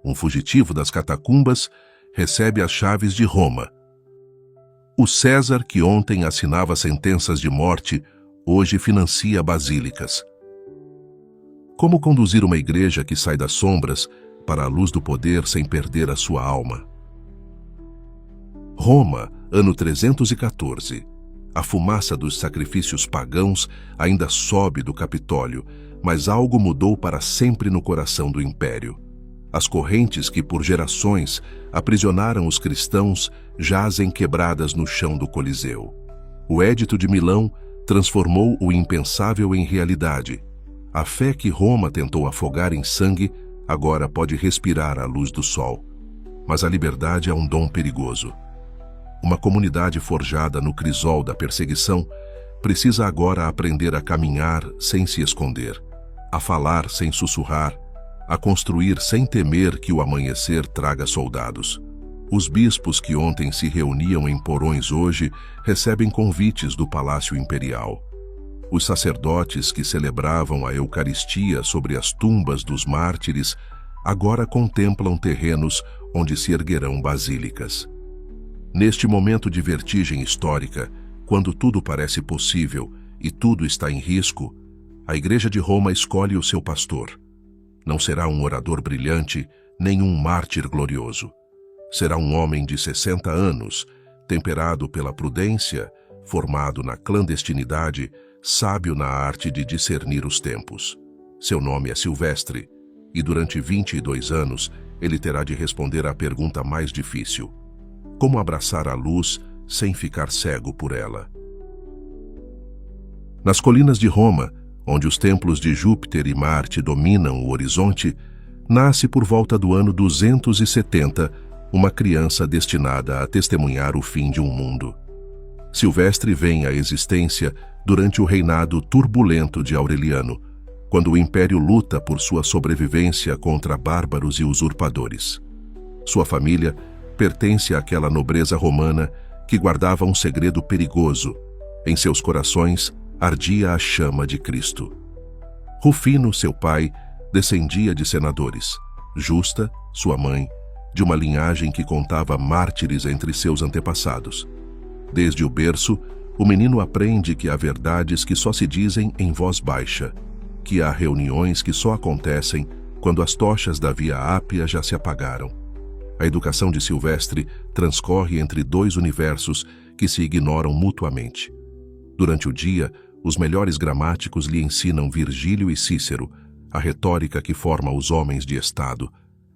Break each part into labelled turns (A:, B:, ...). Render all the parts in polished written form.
A: um fugitivo das catacumbas, recebe as chaves de Roma. O César, que ontem assinava sentenças de morte, hoje financia basílicas. Como conduzir uma igreja que sai das sombras para a luz do poder sem perder a sua alma? Roma, ano 314. A fumaça dos sacrifícios pagãos ainda sobe do Capitólio, mas algo mudou para sempre no coração do império. As correntes que por gerações aprisionaram os cristãos jazem quebradas no chão do Coliseu. O Édito de Milão transformou o impensável em realidade. A fé que Roma tentou afogar em sangue agora pode respirar à luz do sol. Mas a liberdade é um dom perigoso. Uma comunidade forjada no crisol da perseguição precisa agora aprender a caminhar sem se esconder, a falar sem sussurrar, a construir sem temer que o amanhecer traga soldados. Os bispos que ontem se reuniam em porões hoje recebem convites do Palácio Imperial. Os sacerdotes que celebravam a Eucaristia sobre as tumbas dos mártires agora contemplam terrenos onde se erguerão basílicas. Neste momento de vertigem histórica, quando tudo parece possível e tudo está em risco, a Igreja de Roma escolhe o seu pastor. Não será um orador brilhante, nem um mártir glorioso. Será um homem de 60 anos, temperado pela prudência, formado na clandestinidade, sábio na arte de discernir os tempos. Seu nome é Silvestre, e durante 22 anos ele terá de responder à pergunta mais difícil: como abraçar a luz sem ficar cego por ela? Nas colinas de Roma, onde os templos de Júpiter e Marte dominam o horizonte, nasce por volta do ano 270 uma criança destinada a testemunhar o fim de um mundo. Silvestre vem à existência durante o reinado turbulento de Aureliano, quando o império luta por sua sobrevivência contra bárbaros e usurpadores. Sua família pertence àquela nobreza romana que guardava um segredo perigoso. Em seus corações ardia a chama de Cristo. Rufino, seu pai, descendia de senadores. Justa, sua mãe, de uma linhagem que contava mártires entre seus antepassados. Desde o berço, o menino aprende que há verdades que só se dizem em voz baixa, que há reuniões que só acontecem quando as tochas da Via Ápia já se apagaram. A educação de Silvestre transcorre entre dois universos que se ignoram mutuamente. Durante o dia, os melhores gramáticos lhe ensinam Virgílio e Cícero, a retórica que forma os homens de Estado,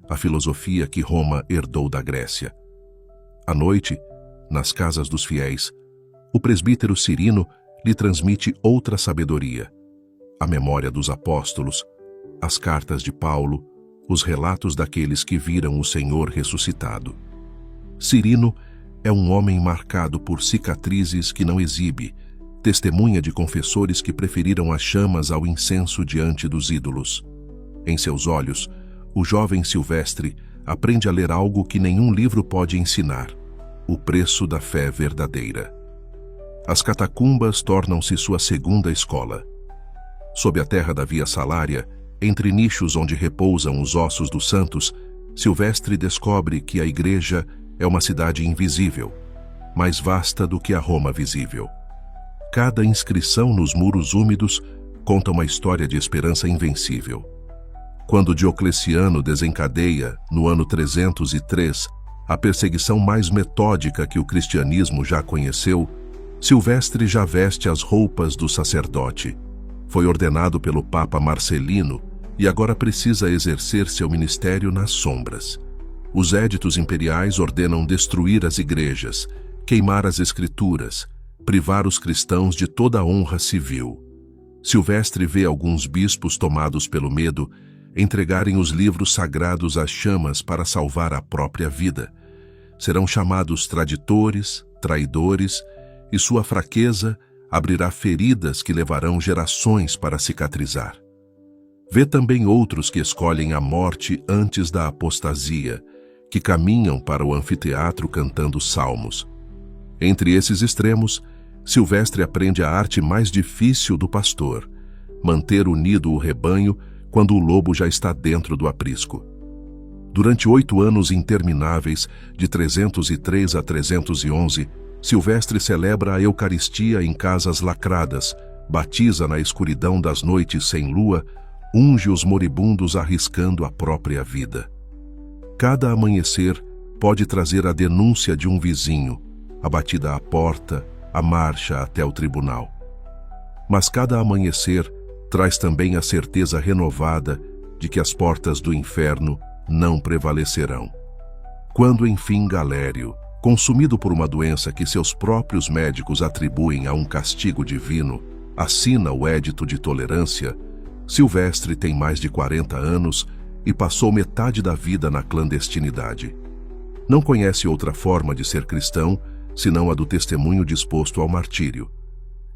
A: a filosofia que Roma herdou da Grécia. À noite, nas casas dos fiéis, o presbítero Cirino lhe transmite outra sabedoria: a memória dos apóstolos, as cartas de Paulo, os relatos daqueles que viram o Senhor ressuscitado. Cirino é um homem marcado por cicatrizes que não exibe, testemunha de confessores que preferiram as chamas ao incenso diante dos ídolos. Em seus olhos, o jovem Silvestre aprende a ler algo que nenhum livro pode ensinar: o preço da fé verdadeira. As catacumbas tornam-se sua segunda escola. Sob a terra da Via Salária, entre nichos onde repousam os ossos dos santos, Silvestre descobre que a igreja é uma cidade invisível, mais vasta do que a Roma visível. Cada inscrição nos muros úmidos conta uma história de esperança invencível. Quando Diocleciano desencadeia, no ano 303, a perseguição mais metódica que o cristianismo já conheceu, Silvestre já veste as roupas do sacerdote. Foi ordenado pelo Papa Marcelino e agora precisa exercer seu ministério nas sombras. Os éditos imperiais ordenam destruir as igrejas, queimar as escrituras, privar os cristãos de toda a honra civil. Silvestre vê alguns bispos tomados pelo medo entregarem os livros sagrados às chamas para salvar a própria vida. Serão chamados traditores, traidores, e sua fraqueza abrirá feridas que levarão gerações para cicatrizar. Vê também outros que escolhem a morte antes da apostasia, que caminham para o anfiteatro cantando salmos. Entre esses extremos, Silvestre aprende a arte mais difícil do pastor: manter unido o rebanho quando o lobo já está dentro do aprisco. Durante 8 anos intermináveis, de 303 a 311, Silvestre celebra a Eucaristia em casas lacradas, batiza na escuridão das noites sem lua, unge os moribundos arriscando a própria vida. Cada amanhecer pode trazer a denúncia de um vizinho, a batida à porta, a marcha até o tribunal. Mas cada amanhecer traz também a certeza renovada de que as portas do inferno não prevalecerão. Quando, enfim, Galério, consumido por uma doença que seus próprios médicos atribuem a um castigo divino, assina o Édito de Tolerância, Silvestre tem mais de 40 anos e passou metade da vida na clandestinidade. Não conhece outra forma de ser cristão senão a do testemunho disposto ao martírio.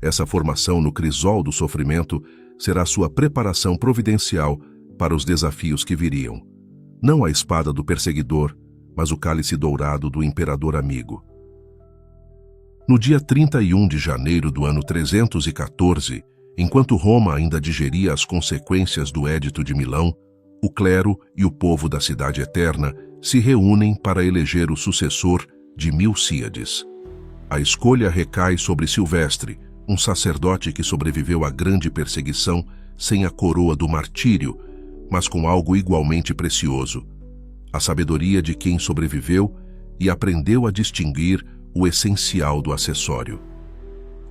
A: Essa formação no crisol do sofrimento será sua preparação providencial para os desafios que viriam. Não a espada do perseguidor, mas o cálice dourado do imperador amigo. No dia 31 de janeiro do ano 314, enquanto Roma ainda digeria as consequências do Édito de Milão, o clero e o povo da Cidade Eterna se reúnem para eleger o sucessor de Milcíades. A escolha recai sobre Silvestre, um sacerdote que sobreviveu à grande perseguição sem a coroa do martírio, mas com algo igualmente precioso: a sabedoria de quem sobreviveu e aprendeu a distinguir o essencial do acessório.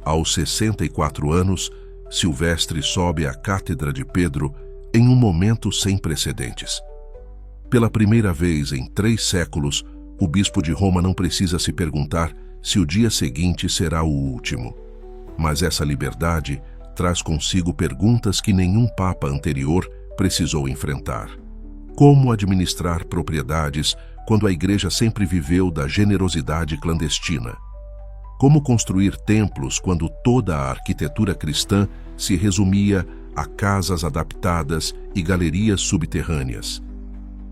A: Aos 64 anos, Silvestre sobe à cátedra de Pedro em um momento sem precedentes. Pela primeira vez em 3 séculos, o bispo de Roma não precisa se perguntar se o dia seguinte será o último. Mas essa liberdade traz consigo perguntas que nenhum papa anterior precisou enfrentar. Como administrar propriedades quando a Igreja sempre viveu da generosidade clandestina? Como construir templos quando toda a arquitetura cristã se resumia a casas adaptadas e galerias subterrâneas?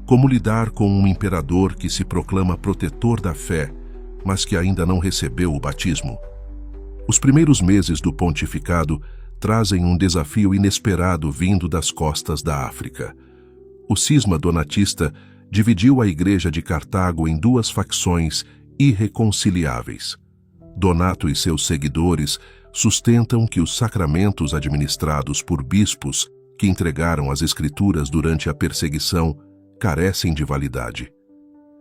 A: Como lidar com um imperador que se proclama protetor da fé, mas que ainda não recebeu o batismo? Os primeiros meses do pontificado trazem um desafio inesperado vindo das costas da África. O cisma donatista dividiu a Igreja de Cartago em 2 facções irreconciliáveis. Donato e seus seguidores sustentam que os sacramentos administrados por bispos que entregaram as Escrituras durante a perseguição carecem de validade.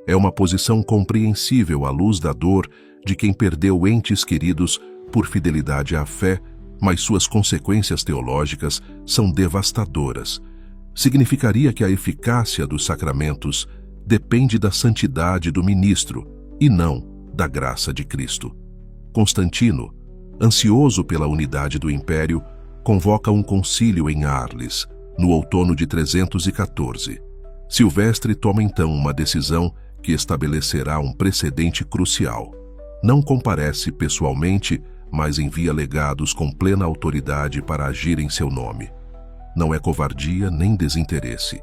A: É uma posição compreensível à luz da dor de quem perdeu entes queridos por fidelidade à fé, mas suas consequências teológicas são devastadoras. Significaria que a eficácia dos sacramentos depende da santidade do ministro e não da graça de Cristo. Constantino, ansioso pela unidade do império, convoca um concílio em Arles, no outono de 314. Silvestre toma então uma decisão que estabelecerá um precedente crucial. Não comparece pessoalmente, mas envia legados com plena autoridade para agir em seu nome. Não é covardia nem desinteresse.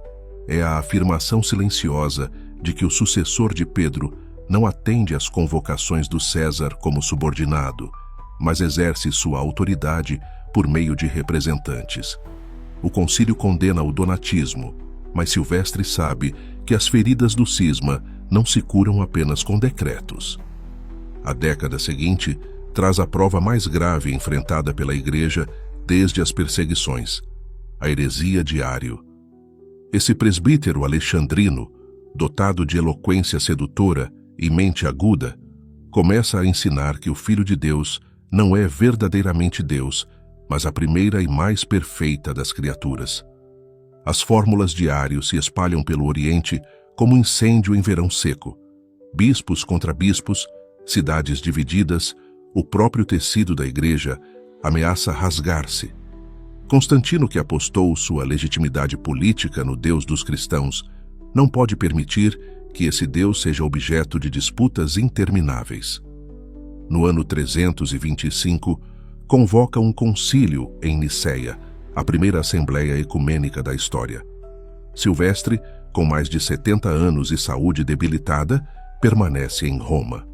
A: É a afirmação silenciosa de que o sucessor de Pedro não atende às convocações do César como subordinado, mas exerce sua autoridade por meio de representantes. O concílio condena o donatismo, mas Silvestre sabe que as feridas do cisma não se curam apenas com decretos. A década seguinte traz a prova mais grave enfrentada pela Igreja desde as perseguições: a heresia de Ário. Esse presbítero alexandrino, dotado de eloquência sedutora e mente aguda, começa a ensinar que o Filho de Deus não é verdadeiramente Deus, mas a primeira e mais perfeita das criaturas. As fórmulas de Ário se espalham pelo Oriente como incêndio em verão seco. Bispos contra bispos, cidades divididas, o próprio tecido da Igreja ameaça rasgar-se. Constantino, que apostou sua legitimidade política no Deus dos cristãos, não pode permitir que esse Deus seja objeto de disputas intermináveis. No ano 325, convoca um concílio em Niceia, a primeira assembleia ecumênica da história. Silvestre, com mais de 70 anos e saúde debilitada, permanece em Roma.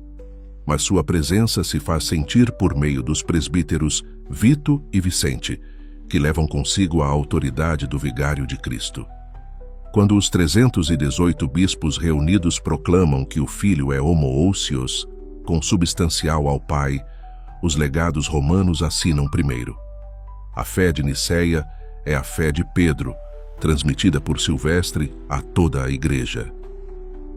A: Mas sua presença se faz sentir por meio dos presbíteros Vito e Vicente, que levam consigo a autoridade do vigário de Cristo. Quando os 318 bispos reunidos proclamam que o Filho é homoousios, consubstancial ao Pai, os legados romanos assinam primeiro. A fé de Nicéia é a fé de Pedro, transmitida por Silvestre a toda a Igreja.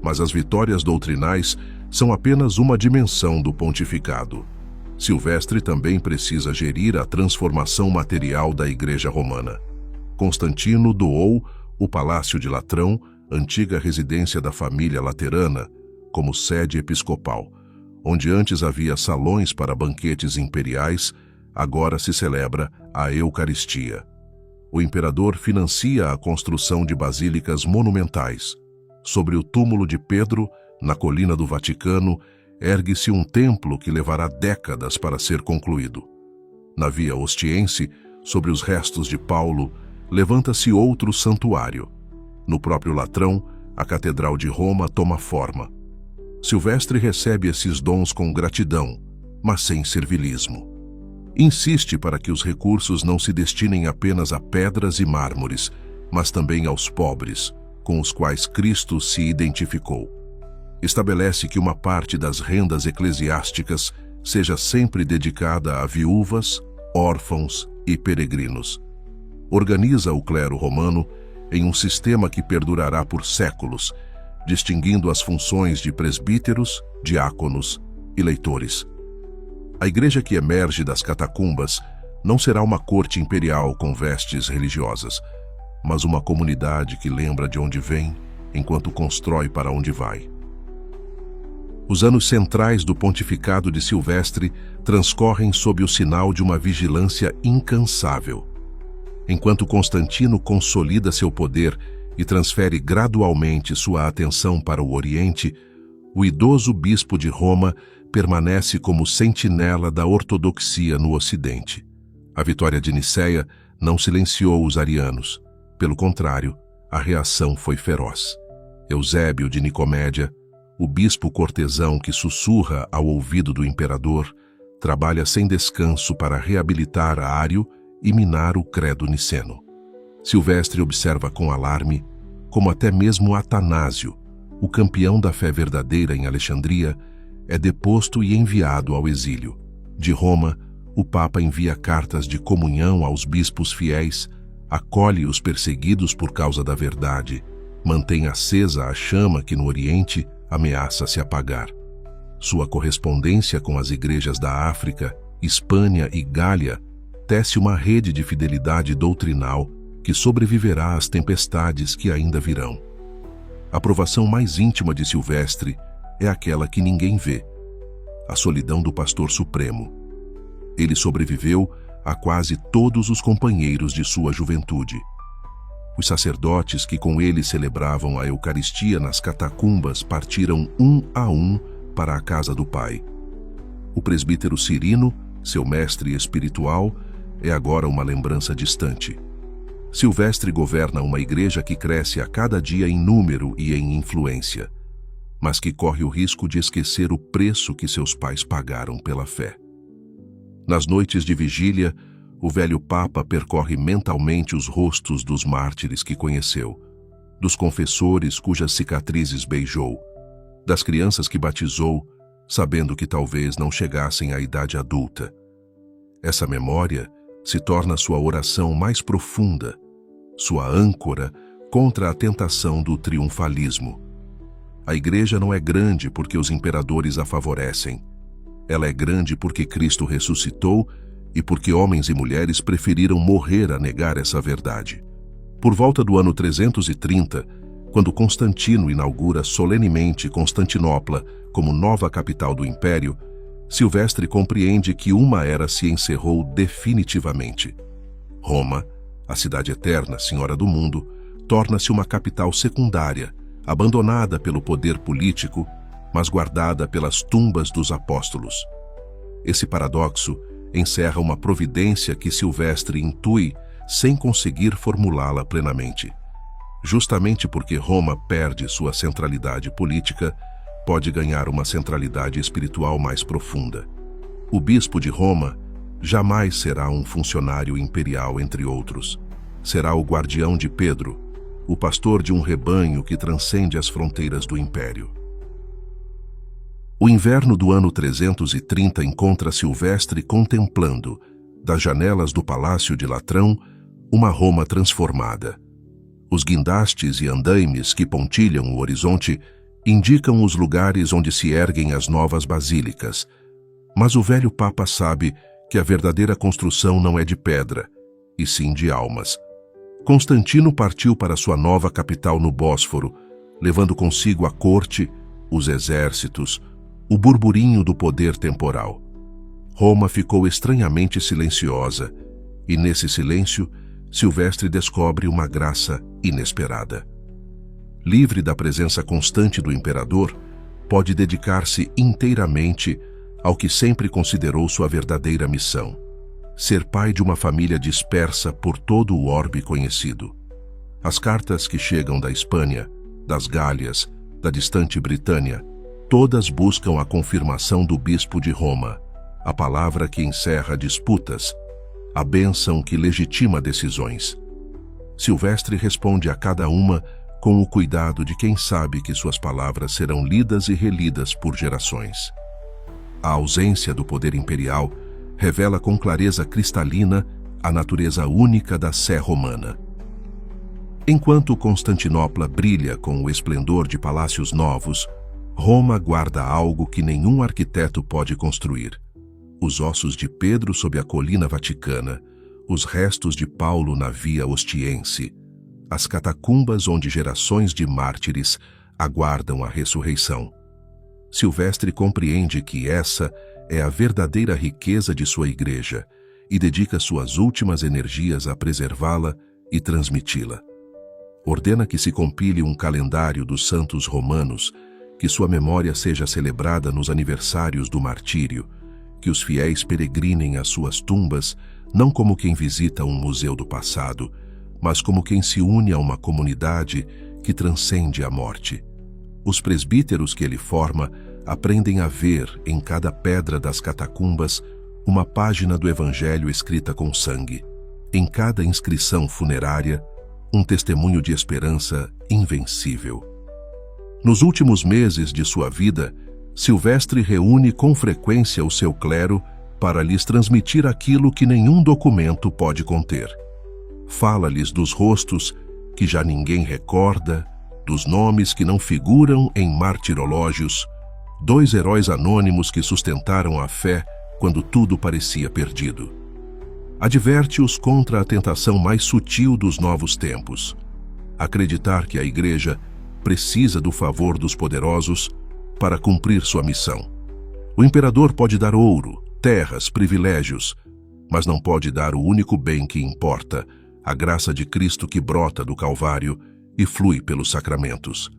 A: Mas as vitórias doutrinais são apenas uma dimensão do pontificado. Silvestre também precisa gerir a transformação material da Igreja Romana. Constantino doou o Palácio de Latrão, antiga residência da família laterana, como sede episcopal, onde antes havia salões para banquetes imperiais, agora se celebra a Eucaristia. O imperador financia a construção de basílicas monumentais. Sobre o túmulo de Pedro, na colina do Vaticano, ergue-se um templo que levará décadas para ser concluído. Na Via Ostiense, sobre os restos de Paulo, levanta-se outro santuário. No próprio Latrão, a Catedral de Roma toma forma. Silvestre recebe esses dons com gratidão, mas sem servilismo. Insiste para que os recursos não se destinem apenas a pedras e mármores, mas também aos pobres, com os quais Cristo se identificou. Estabelece que uma parte das rendas eclesiásticas seja sempre dedicada a viúvas, órfãos e peregrinos. Organiza o clero romano em um sistema que perdurará por séculos, distinguindo as funções de presbíteros, diáconos e leitores. A igreja que emerge das catacumbas não será uma corte imperial com vestes religiosas, mas uma comunidade que lembra de onde vem enquanto constrói para onde vai. Os anos centrais do pontificado de Silvestre transcorrem sob o sinal de uma vigilância incansável. Enquanto Constantino consolida seu poder e transfere gradualmente sua atenção para o Oriente, o idoso bispo de Roma permanece como sentinela da ortodoxia no Ocidente. A vitória de Nicéia não silenciou os arianos. Pelo contrário, a reação foi feroz. Eusébio de Nicomédia, o bispo cortesão que sussurra ao ouvido do imperador, trabalha sem descanso para reabilitar Ário e minar o credo niceno. Silvestre observa com alarme como até mesmo Atanásio, o campeão da fé verdadeira em Alexandria, é deposto e enviado ao exílio. De Roma, o Papa envia cartas de comunhão aos bispos fiéis, acolhe os perseguidos por causa da verdade, mantém acesa a chama que no Oriente ameaça se apagar. Sua correspondência com as igrejas da África, Hispânia e Gália tece uma rede de fidelidade doutrinal que sobreviverá às tempestades que ainda virão. A provação mais íntima de Silvestre é aquela que ninguém vê, a solidão do pastor supremo. Ele sobreviveu a quase todos os companheiros de sua juventude. Os sacerdotes que com ele celebravam a Eucaristia nas catacumbas partiram um a um para a casa do Pai. O presbítero Cirino, seu mestre espiritual, é agora uma lembrança distante. Silvestre governa uma igreja que cresce a cada dia em número e em influência, mas que corre o risco de esquecer o preço que seus pais pagaram pela fé. Nas noites de vigília, o velho Papa percorre mentalmente os rostos dos mártires que conheceu, dos confessores cujas cicatrizes beijou, das crianças que batizou, sabendo que talvez não chegassem à idade adulta. Essa memória se torna sua oração mais profunda, sua âncora contra a tentação do triunfalismo. A igreja não é grande porque os imperadores a favorecem. Ela é grande porque Cristo ressuscitou e porque homens e mulheres preferiram morrer a negar essa verdade. Por volta do ano 330, quando Constantino inaugura solenemente Constantinopla como nova capital do império, Silvestre compreende que uma era se encerrou definitivamente. Roma, a cidade eterna, senhora do mundo, torna-se uma capital secundária, abandonada pelo poder político, mas guardada pelas tumbas dos apóstolos. Esse paradoxo encerra uma providência que Silvestre intui sem conseguir formulá-la plenamente. Justamente porque Roma perde sua centralidade política, pode ganhar uma centralidade espiritual mais profunda. O bispo de Roma jamais será um funcionário imperial entre outros. Será o guardião de Pedro, o pastor de um rebanho que transcende as fronteiras do império. O inverno do ano 330 encontra Silvestre contemplando, das janelas do palácio de Latrão, uma Roma transformada. Os guindastes e andaimes que pontilham o horizonte indicam os lugares onde se erguem as novas basílicas, mas o velho Papa sabe que a verdadeira construção não é de pedra, e sim de almas. Constantino partiu para sua nova capital no Bósforo, levando consigo a corte, os exércitos, o burburinho do poder temporal. Roma ficou estranhamente silenciosa, e nesse silêncio, Silvestre descobre uma graça inesperada. Livre da presença constante do imperador, pode dedicar-se inteiramente ao que sempre considerou sua verdadeira missão: ser pai de uma família dispersa por todo o orbe conhecido. As cartas que chegam da Espanha, das Gálias, da distante Britânia, todas buscam a confirmação do bispo de Roma, a palavra que encerra disputas, a bênção que legitima decisões. Silvestre responde a cada uma com o cuidado de quem sabe que suas palavras serão lidas e relidas por gerações. A ausência do poder imperial revela com clareza cristalina a natureza única da sé romana. Enquanto Constantinopla brilha com o esplendor de palácios novos, Roma guarda algo que nenhum arquiteto pode construir: os ossos de Pedro sob a colina vaticana, os restos de Paulo na via Ostiense, as catacumbas onde gerações de mártires aguardam a ressurreição. Silvestre compreende que essa é a verdadeira riqueza de sua igreja e dedica suas últimas energias a preservá-la e transmiti-la. Ordena que se compile um calendário dos santos romanos, que sua memória seja celebrada nos aniversários do martírio, que os fiéis peregrinem às suas tumbas, não como quem visita um museu do passado, mas como quem se une a uma comunidade que transcende a morte. Os presbíteros que ele forma aprendem a ver em cada pedra das catacumbas uma página do Evangelho escrita com sangue. Em cada inscrição funerária, um testemunho de esperança invencível. Nos últimos meses de sua vida, Silvestre reúne com frequência o seu clero para lhes transmitir aquilo que nenhum documento pode conter. Fala-lhes dos rostos que já ninguém recorda, dos nomes que não figuram em martirológios, 2 heróis anônimos que sustentaram a fé quando tudo parecia perdido. Adverte-os contra a tentação mais sutil dos novos tempos: acreditar que a Igreja precisa do favor dos poderosos para cumprir sua missão. O imperador pode dar ouro, terras, privilégios, mas não pode dar o único bem que importa: a graça de Cristo que brota do Calvário e flui pelos sacramentos.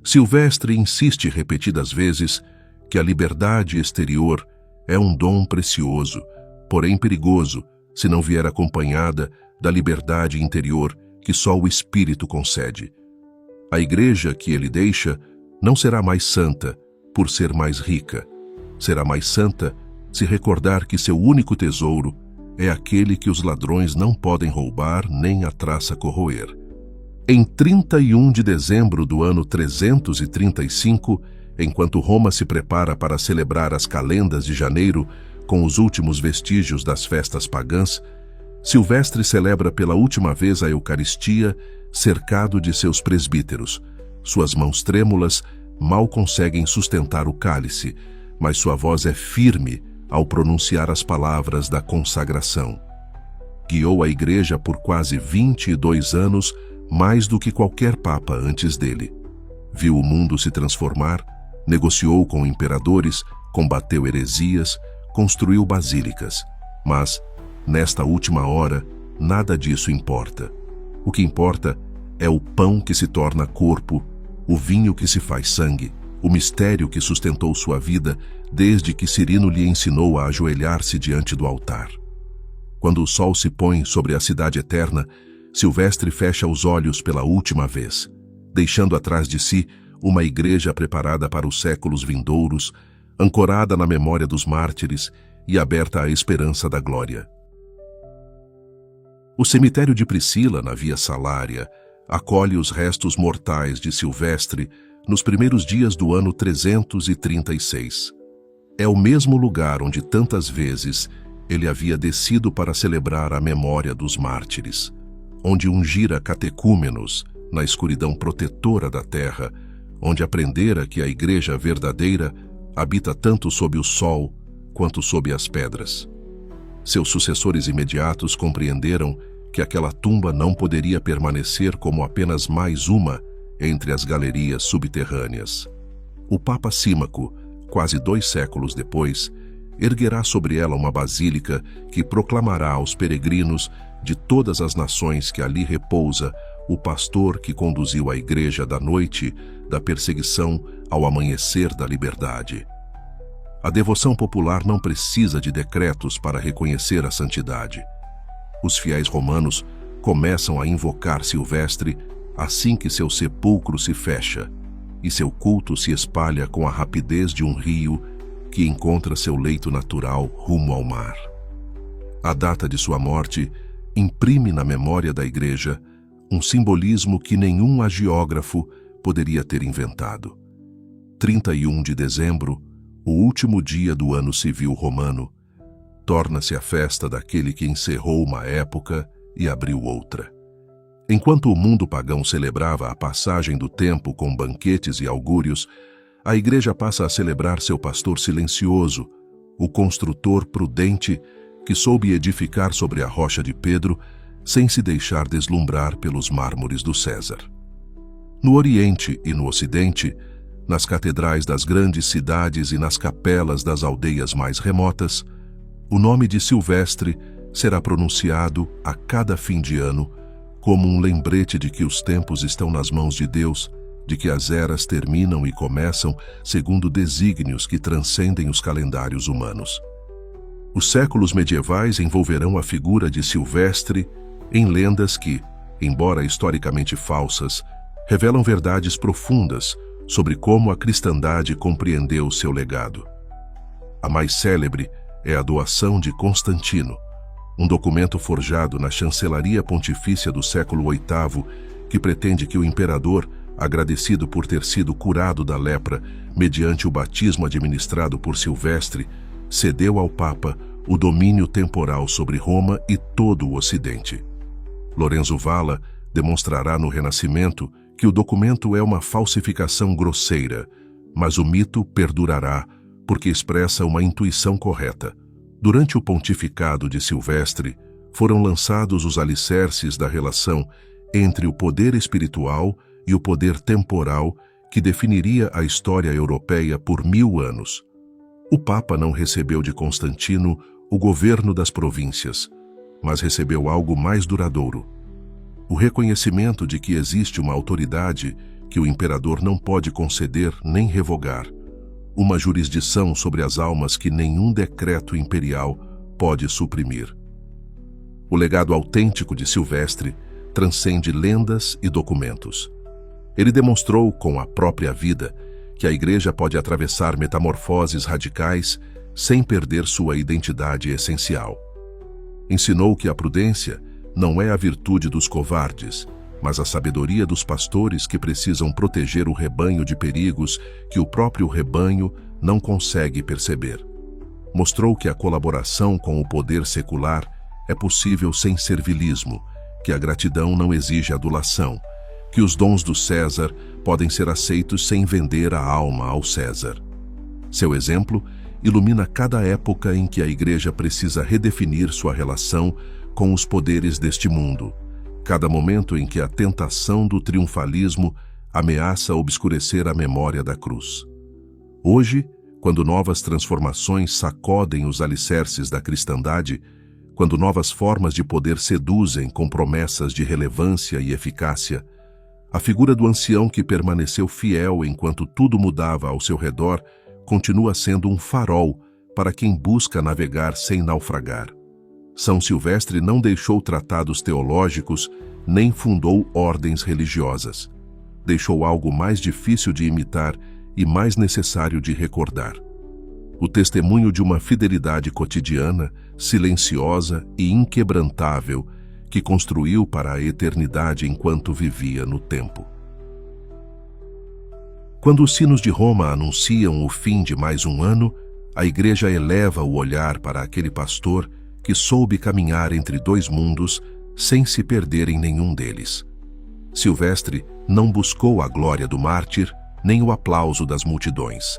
A: Silvestre insiste repetidas vezes que a liberdade exterior é um dom precioso, porém perigoso, se não vier acompanhada da liberdade interior que só o Espírito concede. A igreja que ele deixa não será mais santa por ser mais rica. Será mais santa se recordar que seu único tesouro é aquele que os ladrões não podem roubar nem a traça corroer. Em 31 de dezembro do ano 335, enquanto Roma se prepara para celebrar as calendas de janeiro com os últimos vestígios das festas pagãs, Silvestre celebra pela última vez a Eucaristia cercado de seus presbíteros. Suas mãos trêmulas mal conseguem sustentar o cálice, mas sua voz é firme ao pronunciar as palavras da consagração. Guiou a igreja por quase 22 anos, mais do que qualquer papa antes dele. Viu o mundo se transformar, negociou com imperadores, combateu heresias, construiu basílicas. Mas, nesta última hora, nada disso importa. O que importa é o pão que se torna corpo, o vinho que se faz sangue, o mistério que sustentou sua vida desde que Cirino lhe ensinou a ajoelhar-se diante do altar. Quando o sol se põe sobre a cidade eterna, Silvestre fecha os olhos pela última vez, deixando atrás de si uma igreja preparada para os séculos vindouros, ancorada na memória dos mártires e aberta à esperança da glória. O cemitério de Priscila, na Via Salária, acolhe os restos mortais de Silvestre nos primeiros dias do ano 336. É o mesmo lugar onde tantas vezes ele havia descido para celebrar a memória dos mártires, onde ungira catecúmenos na escuridão protetora da terra, onde aprendera que a igreja verdadeira habita tanto sob o sol quanto sob as pedras. Seus sucessores imediatos compreenderam que aquela tumba não poderia permanecer como apenas mais uma entre as galerias subterrâneas. O Papa Símaco, quase 2 séculos depois, erguerá sobre ela uma basílica que proclamará aos peregrinos de todas as nações que ali repousa o pastor que conduziu a igreja da noite da perseguição ao amanhecer da liberdade. A devoção popular não precisa de decretos para reconhecer a santidade. Os fiéis romanos começam a invocar Silvestre assim que seu sepulcro se fecha e seu culto se espalha com a rapidez de um rio que encontra seu leito natural rumo ao mar. A data de sua morte imprime na memória da igreja um simbolismo que nenhum hagiógrafo poderia ter inventado. 31 de dezembro, o último dia do ano civil romano, torna-se a festa daquele que encerrou uma época e abriu outra. Enquanto o mundo pagão celebrava a passagem do tempo com banquetes e augúrios, a igreja passa a celebrar seu pastor silencioso, o construtor prudente que soube edificar sobre a rocha de Pedro sem se deixar deslumbrar pelos mármores do César. No Oriente e no Ocidente, nas catedrais das grandes cidades e nas capelas das aldeias mais remotas, o nome de Silvestre será pronunciado a cada fim de ano como um lembrete de que os tempos estão nas mãos de Deus, de que as eras terminam e começam segundo desígnios que transcendem os calendários humanos. Os séculos medievais envolverão a figura de Silvestre em lendas que, embora historicamente falsas, revelam verdades profundas sobre como a cristandade compreendeu seu legado. A mais célebre é a doação de Constantino, um documento forjado na chancelaria pontifícia do século VIII que pretende que o imperador, agradecido por ter sido curado da lepra mediante o batismo administrado por Silvestre, cedeu ao Papa o domínio temporal sobre Roma e todo o Ocidente. Lorenzo Valla demonstrará no Renascimento que o documento é uma falsificação grosseira, mas o mito perdurará porque expressa uma intuição correta. Durante o pontificado de Silvestre, foram lançados os alicerces da relação entre o poder espiritual e o poder temporal que definiria a história europeia por 1000 anos. O Papa não recebeu de Constantino o governo das províncias, mas recebeu algo mais duradouro: o reconhecimento de que existe uma autoridade que o imperador não pode conceder nem revogar, uma jurisdição sobre as almas que nenhum decreto imperial pode suprimir. O legado autêntico de Silvestre transcende lendas e documentos. Ele demonstrou com a própria vida que a Igreja pode atravessar metamorfoses radicais sem perder sua identidade essencial. Ensinou que a prudência não é a virtude dos covardes, mas a sabedoria dos pastores que precisam proteger o rebanho de perigos que o próprio rebanho não consegue perceber. Mostrou que a colaboração com o poder secular é possível sem servilismo, que a gratidão não exige adulação, que os dons do César podem ser aceitos sem vender a alma ao César. Seu exemplo ilumina cada época em que a Igreja precisa redefinir sua relação com os poderes deste mundo, cada momento em que a tentação do triunfalismo ameaça obscurecer a memória da cruz. Hoje, quando novas transformações sacodem os alicerces da cristandade, quando novas formas de poder seduzem com promessas de relevância e eficácia, a figura do ancião que permaneceu fiel enquanto tudo mudava ao seu redor continua sendo um farol para quem busca navegar sem naufragar. São Silvestre não deixou tratados teológicos nem fundou ordens religiosas. Deixou algo mais difícil de imitar e mais necessário de recordar: o testemunho de uma fidelidade cotidiana, silenciosa e inquebrantável, que construiu para a eternidade enquanto vivia no tempo. Quando os sinos de Roma anunciam o fim de mais um ano, a Igreja eleva o olhar para aquele pastor que soube caminhar entre dois mundos sem se perder em nenhum deles. Silvestre não buscou a glória do mártir, nem o aplauso das multidões.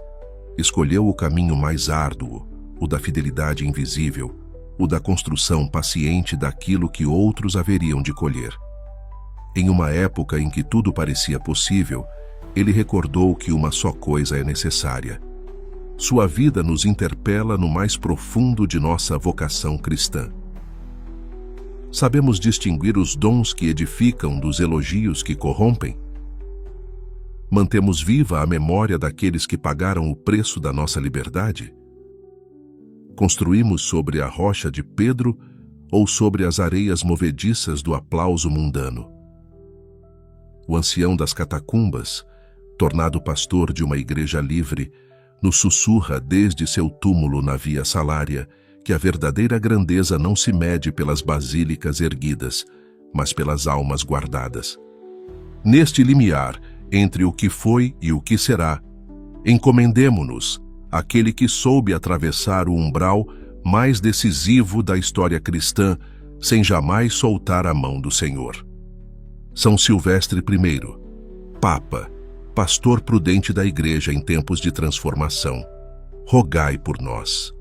A: Escolheu o caminho mais árduo, o da fidelidade invisível, o da construção paciente daquilo que outros haveriam de colher. Em uma época em que tudo parecia possível, ele recordou que uma só coisa é necessária. Sua vida nos interpela no mais profundo de nossa vocação cristã. Sabemos distinguir os dons que edificam dos elogios que corrompem? Mantemos viva a memória daqueles que pagaram o preço da nossa liberdade? Construímos sobre a rocha de Pedro ou sobre as areias movediças do aplauso mundano? O ancião das catacumbas, tornado pastor de uma igreja livre, nos sussurra desde seu túmulo na Via Salária que a verdadeira grandeza não se mede pelas basílicas erguidas, mas pelas almas guardadas. Neste limiar entre o que foi e o que será, encomendemo-nos àquele que soube atravessar o umbral mais decisivo da história cristã sem jamais soltar a mão do Senhor. São Silvestre I, Papa, pastor prudente da Igreja em tempos de transformação, rogai por nós.